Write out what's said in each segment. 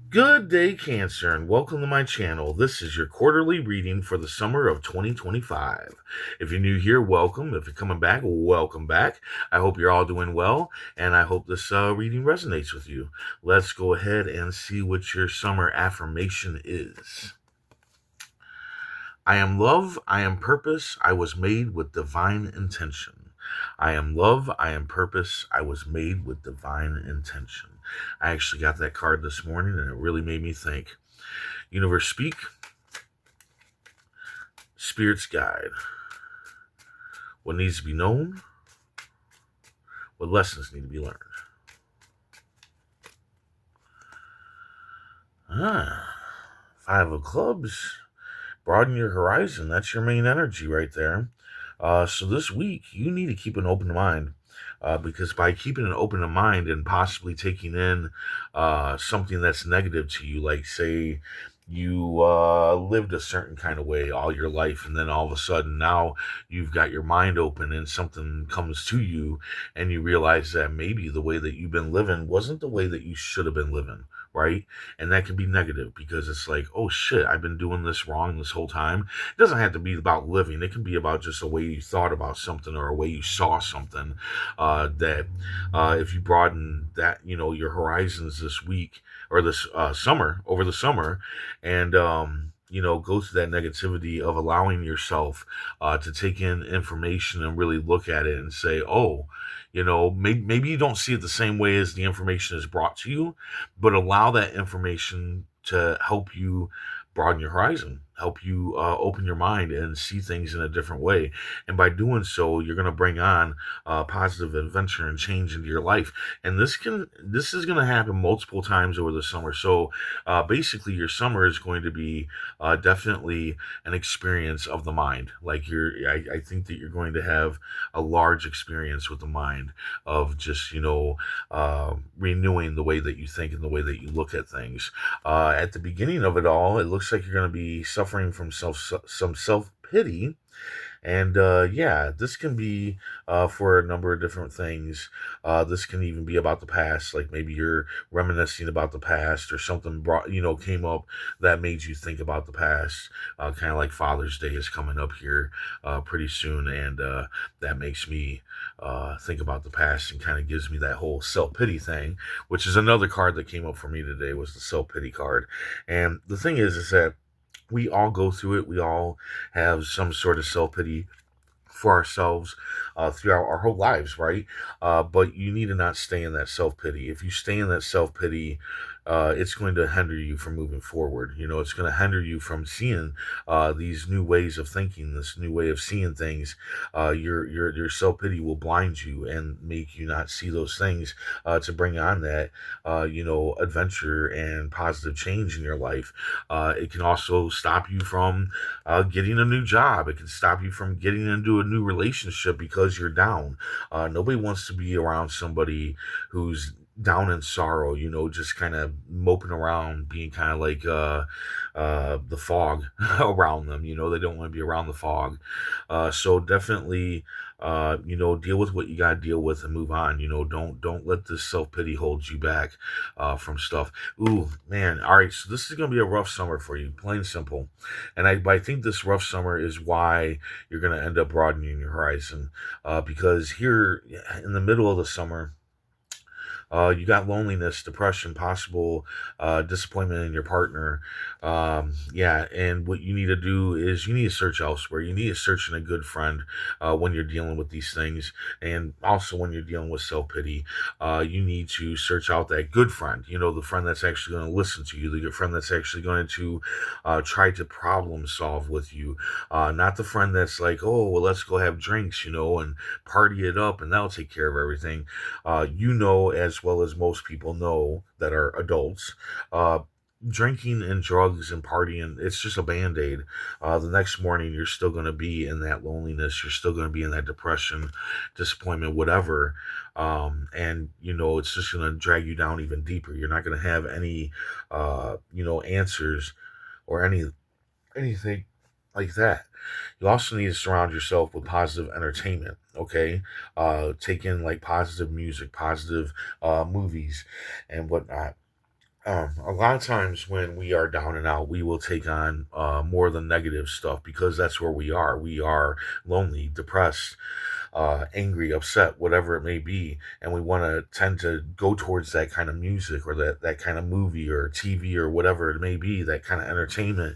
Good day, Cancer, and welcome to my channel. This is your quarterly reading for the summer of 2025. If you're new here, welcome. If you're coming back, welcome back. I hope you're all doing well, and I hope this reading resonates with you. Let's go ahead and see what your summer affirmation is. I am love, I am purpose, I was made with divine intention. I am love, I am purpose, I was made with divine intention. I actually got that card this morning and it really made me think. Universe speak, spirits guide. What needs to be known, what lessons need to be learned. Five of clubs. Broaden your horizon. That's your main energy right there. So this week, you need to keep an open mind. Because by keeping an open mind and possibly taking in something that's negative to you, like say you lived a certain kind of way all your life, and then all of a sudden now you've got your mind open and something comes to you, and you realize that maybe the way that you've been living wasn't the way that you should have been living, right? And that can be negative because it's like, oh shit, I've been doing this wrong this whole time. It doesn't have to be about living. It can be about just a way you thought about something or a way you saw something. That if you broaden that, your horizons this week or this summer, over the summer, and go through that negativity of allowing yourself to take in information and really look at it and say, oh, maybe you don't see it the same way as the information is brought to you, but allow that information to help you broaden your horizon, help you open your mind and see things in a different way. And by doing so, you're going to bring on positive adventure and change into your life. And this is going to happen multiple times over the summer. So basically, your summer is going to be definitely an experience of the mind. Like I think that you're going to have a large experience with the mind of just renewing the way that you think and the way that you look at things. At the beginning of it all, it looks like you're going to be suffering from some self pity. And yeah, this can be for a number of different things. This can even be about the past, like maybe you're reminiscing about the past or something came up that made you think about the past. Kind of like Father's Day is coming up here pretty soon, and that makes me think about the past and kind of gives me that whole self pity thing, which is another card that came up for me today was the self pity card. And the thing is that we all go through it. We all have some sort of self pity for ourselves throughout our whole lives, right? But you need to not stay in that self pity. If you stay in that self pity, it's going to hinder you from moving forward. It's going to hinder you from seeing these new ways of thinking, this new way of seeing things. Your self pity will blind you and make you not see those things to bring on that adventure and positive change in your life. It can also stop you from getting a new job. It can stop you from getting into a new relationship because you're down. Nobody wants to be around somebody who's down in sorrow, just kind of moping around, being kind of like the fog around them. They don't want to be around the fog. So definitely, deal with what you got to deal with and move on. Don't let this self pity hold you back from stuff. Ooh, man. All right, so this is gonna be a rough summer for you, plain simple. And I think this rough summer is why you're gonna end up broadening your horizon, because here in the middle of the summer, you got loneliness, depression, possible disappointment in your partner. Yeah, and what you need to do is you need to search elsewhere. You need to search in a good friend when you're dealing with these things, and also when you're dealing with self pity. You need to search out that good friend. The friend that's actually going to listen to you, the good friend that's actually going to try to problem solve with you. Not the friend that's like, oh, well, let's go have drinks, and party it up, and that'll take care of everything. As well as most people know that are adults, uh, drinking and drugs and partying, it's just a band-aid. The next morning, you're still going to be in that loneliness. You're still going to be in that depression, disappointment, whatever. And, it's just going to drag you down even deeper. You're not going to have any, answers or anything like that. You also need to surround yourself with positive entertainment. Okay, take in like positive music, positive movies, and whatnot. A lot of times when we are down and out, we will take on more than negative stuff because that's where we are. We are lonely, depressed, angry, upset, whatever it may be, and we want to tend to go towards that kind of music or that kind of movie or TV or whatever it may be, that kind of entertainment,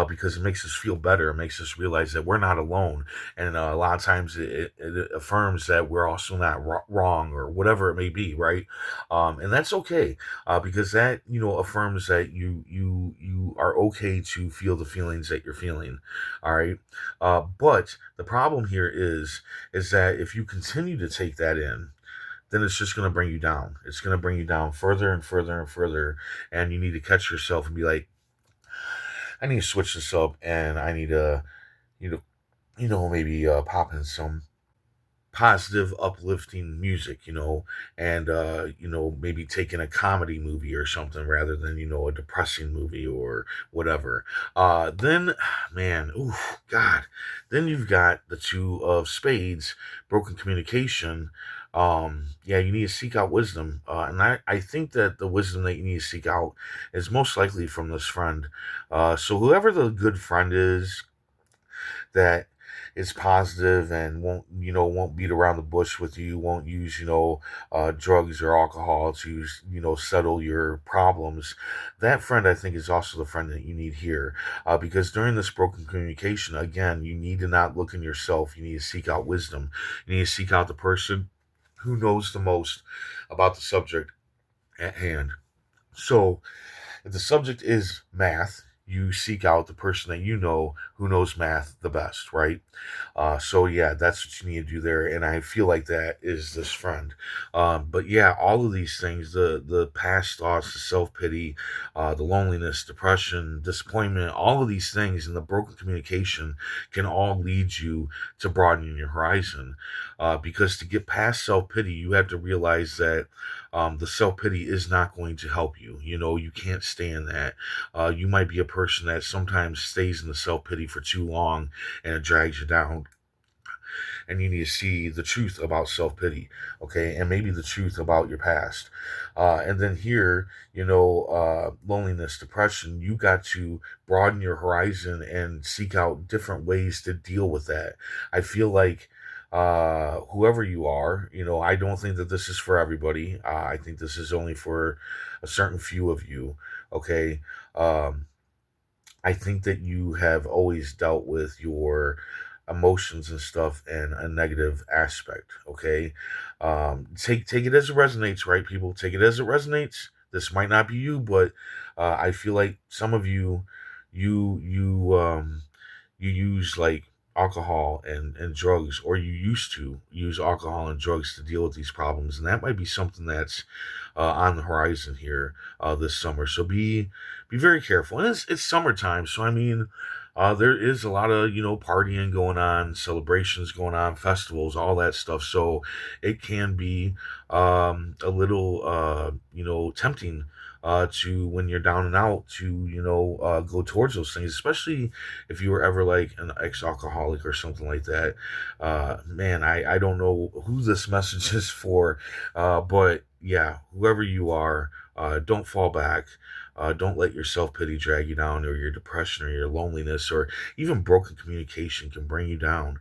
because it makes us feel better. It makes us realize that we're not alone, and a lot of times it affirms that we're also not wrong or whatever it may be, right? And that's okay, because that affirms that you are okay to feel the feelings that you're feeling. All right, but the problem here is that if you continue to take that in, then it's just going to bring you down. It's going to bring you down further and further and further. And you need to catch yourself and be like, I need to switch this up, and I need to, you know, maybe pop in some positive, uplifting music, and maybe taking a comedy movie or something rather than a depressing movie or whatever. Then, man, ooh, God, then you've got the two of spades, broken communication. Yeah, you need to seek out wisdom, and I think that the wisdom that you need to seek out is most likely from this friend. So whoever the good friend that is positive and won't beat around the bush with you, won't use drugs or alcohol to settle your problems. That friend, I think, is also the friend that you need here, because during this broken communication, again, you need to not look in yourself. You need to seek out wisdom. You need to seek out the person who knows the most about the subject at hand. So if the subject is math, you seek out the person that you know who knows math the best, right? So yeah, that's what you need to do there, and I feel like that is this friend. But yeah, all of these things, the past thoughts, the self pity, the loneliness, depression, disappointment, all of these things, and the broken communication can all lead you to broadening your horizon. Because to get past self pity, you have to realize that the self pity is not going to help you. You can't stay in that. You might be a person that sometimes stays in the self pity for too long and it drags you down. And you need to see the truth about self pity, okay, and maybe the truth about your past. And then here, loneliness, depression, you got to broaden your horizon and seek out different ways to deal with that. I feel like whoever you are, I don't think that this is for everybody. I think this is only for a certain few of you, okay? Um, I think that you have always dealt with your emotions and stuff in a negative aspect. Okay, take it as it resonates, right, people? Take it as it resonates. This might not be you, but I feel like some of you you use like alcohol and drugs, or you used to use alcohol and drugs to deal with these problems, and that might be something that's on the horizon here this summer. So be very careful. And it's summertime, so I mean, there is a lot of partying going on, celebrations going on, festivals, all that stuff. So it can be a little tempting to, when you're down and out, to go towards those things, especially if you were ever like an ex-alcoholic or something like that. Man, I don't know who this message is for, but yeah, whoever you are, don't fall back. Don't let your self pity drag you down, or your depression, or your loneliness, or even broken communication can bring you down.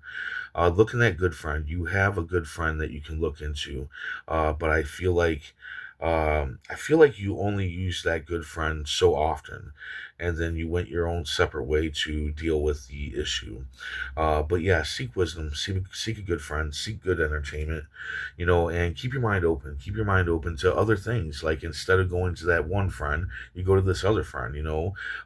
Look in that good friend. You have a good friend that you can look into, but I feel like you only use that good friend so often, and then you went your own separate way to deal with the issue. But yeah, seek wisdom, seek a good friend, seek good entertainment, and keep your mind open. Keep your mind open to other things. Like, instead of going to that one friend, you go to this other friend.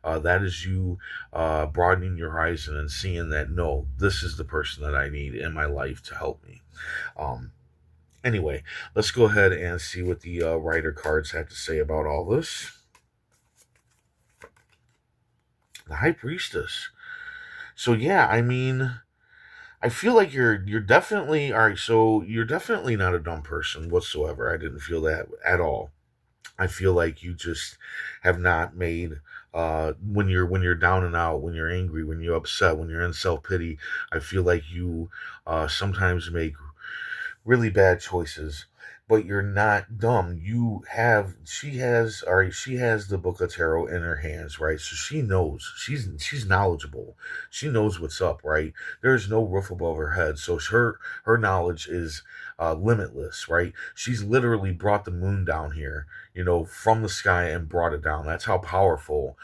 That is you broadening your horizon and seeing that, no, this is the person that I need in my life to help me. Um, Anyway, let's go ahead and see what the writer cards have to say about all this. The High Priestess. So yeah, I mean, I feel like you're definitely all right. So you're definitely not a dumb person whatsoever. I didn't feel that at all. I feel like you just have not made when you're down and out, when you're angry, when you're upset, when you're in self pity. I feel like you sometimes make really bad choices, but you're not dumb. She has the book of tarot in her hands, right? So she knows, she's knowledgeable. She knows what's up, right? There's no roof above her head. So her knowledge is limitless, right? She's literally brought the moon down here, from the sky and brought it down. That's how powerful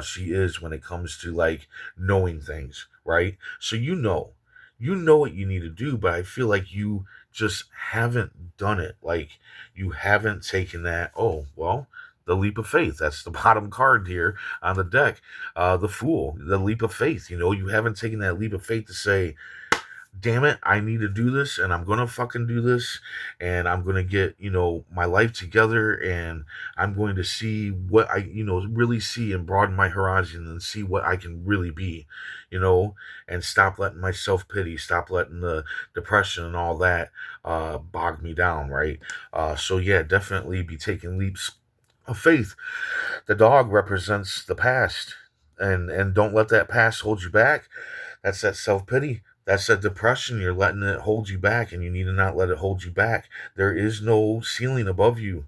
she is when it comes to like knowing things, right? So you know what you need to do, but I feel like you just haven't done it. Like you haven't taken that. Oh, well, the leap of faith. That's the bottom card here on the deck. The fool, the leap of faith. You haven't taken that leap of faith to say, damn it, I need to do this and I'm gonna fucking do this and I'm gonna get, my life together and I'm going to see what I, really see and broaden my horizon and see what I can really be, you know, and stop letting my self pity, stop letting the depression and all that bog me down, right? So yeah, definitely be taking leaps of faith. The dog represents the past, and don't let that past hold you back. That's that self pity. That's that depression. You're letting it hold you back, and you need to not let it hold you back. There is no ceiling above you.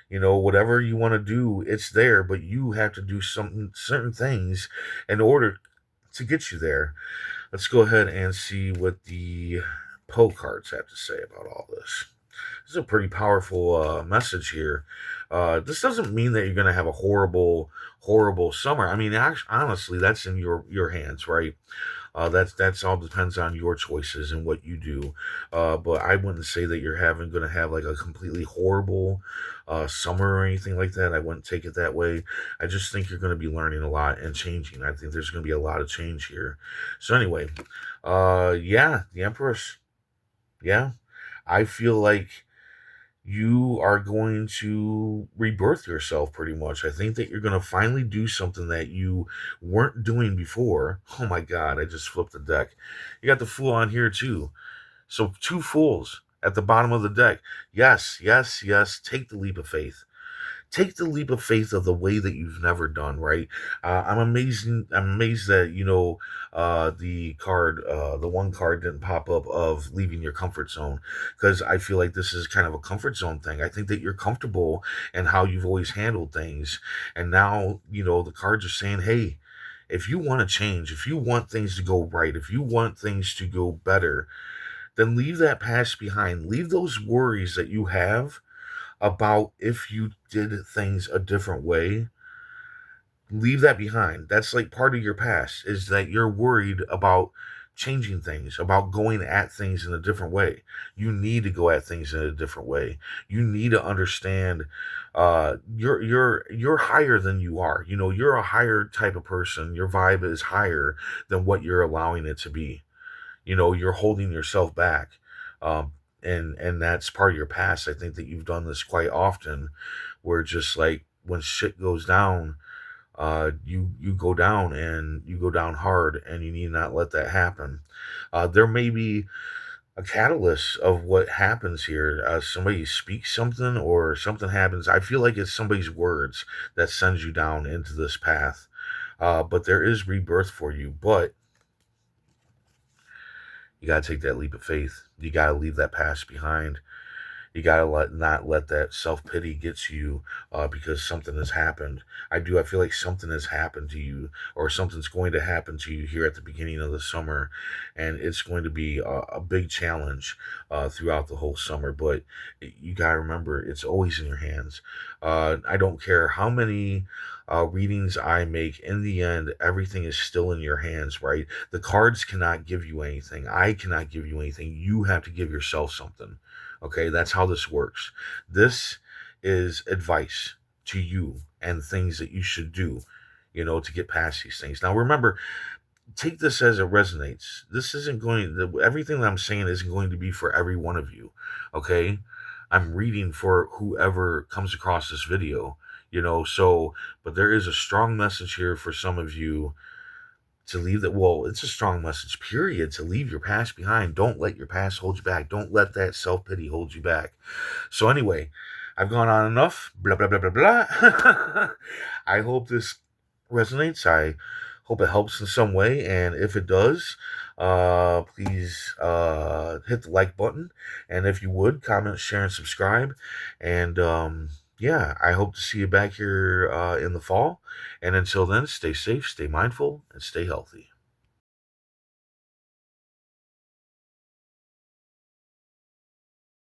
Whatever you want to do, it's there, but you have to do something, certain things, in order to get you there. Let's go ahead and see what the Poe cards have to say about all this. This is a pretty powerful message here. This doesn't mean that you're going to have a horrible, horrible summer. I mean, honestly, that's in your hands, right? That's all depends on your choices and what you do. But I wouldn't say that you're going to have like a completely horrible summer or anything like that. I wouldn't take it that way. I just think you're going to be learning a lot and changing. I think there's going to be a lot of change here. So anyway, yeah, the Empress. Yeah, I feel like you are going to rebirth yourself pretty much. I think that you're going to finally do something that you weren't doing before. Oh my God, I just flipped the deck. You got the Fool on here too. So, two fools at the bottom of the deck. Yes, yes, yes. Take the leap of faith. Take the leap of faith of the way that you've never done, right? I'm amazed that the one card didn't pop up of leaving your comfort zone, because I feel like this is kind of a comfort zone thing. I think that you're comfortable in how you've always handled things, and now the cards are saying, hey, if you want to change, if you want things to go right, if you want things to go better, then leave that past behind. Leave those worries that you have about if you did things a different way. Leave that behind. That's like part of your past, is that you're worried about changing things, about going at things in a different way. You need to go at things in a different way. You need to understand you're higher than you are. You're a higher type of person. Your vibe is higher than what you're allowing it to be. You're holding yourself back. Um, and that's part of your past. I think that you've done this quite often, where just like when shit goes down, you go down and you go down hard, and you need not let that happen. There may be a catalyst of what happens here. Somebody speaks something or something happens. I feel like it's somebody's words that sends you down into this path. But there is rebirth for you. But you got to take that leap of faith. You got to leave that past behind. You gotta not let that self pity get to you because something has happened. I feel like something has happened to you, or something's going to happen to you here at the beginning of the summer, and it's going to be a big challenge throughout the whole summer. But you gotta remember, it's always in your hands. I don't care how many readings I make. In the end, everything is still in your hands, right? The cards cannot give you anything. I cannot give you anything. You have to give yourself something. Okay, that's how this works. This is advice to you and things that you should do, to get past these things. Now, remember, take this as it resonates. This isn't everything that I'm saying isn't going to be for every one of you. Okay, I'm reading for whoever comes across this video, but there is a strong message here for some of you to leave that. Well, it's a strong message, period, to leave your past behind. Don't let your past hold you back. Don't let that self-pity hold you back. So anyway, I've gone on enough, blah blah blah blah blah. I hope this resonates. I Hope it helps in some way. And if it does, please hit the like button. And if you would, comment, share, and subscribe. And yeah, I hope to see you back here in the fall. And until then, stay safe, stay mindful, and stay healthy.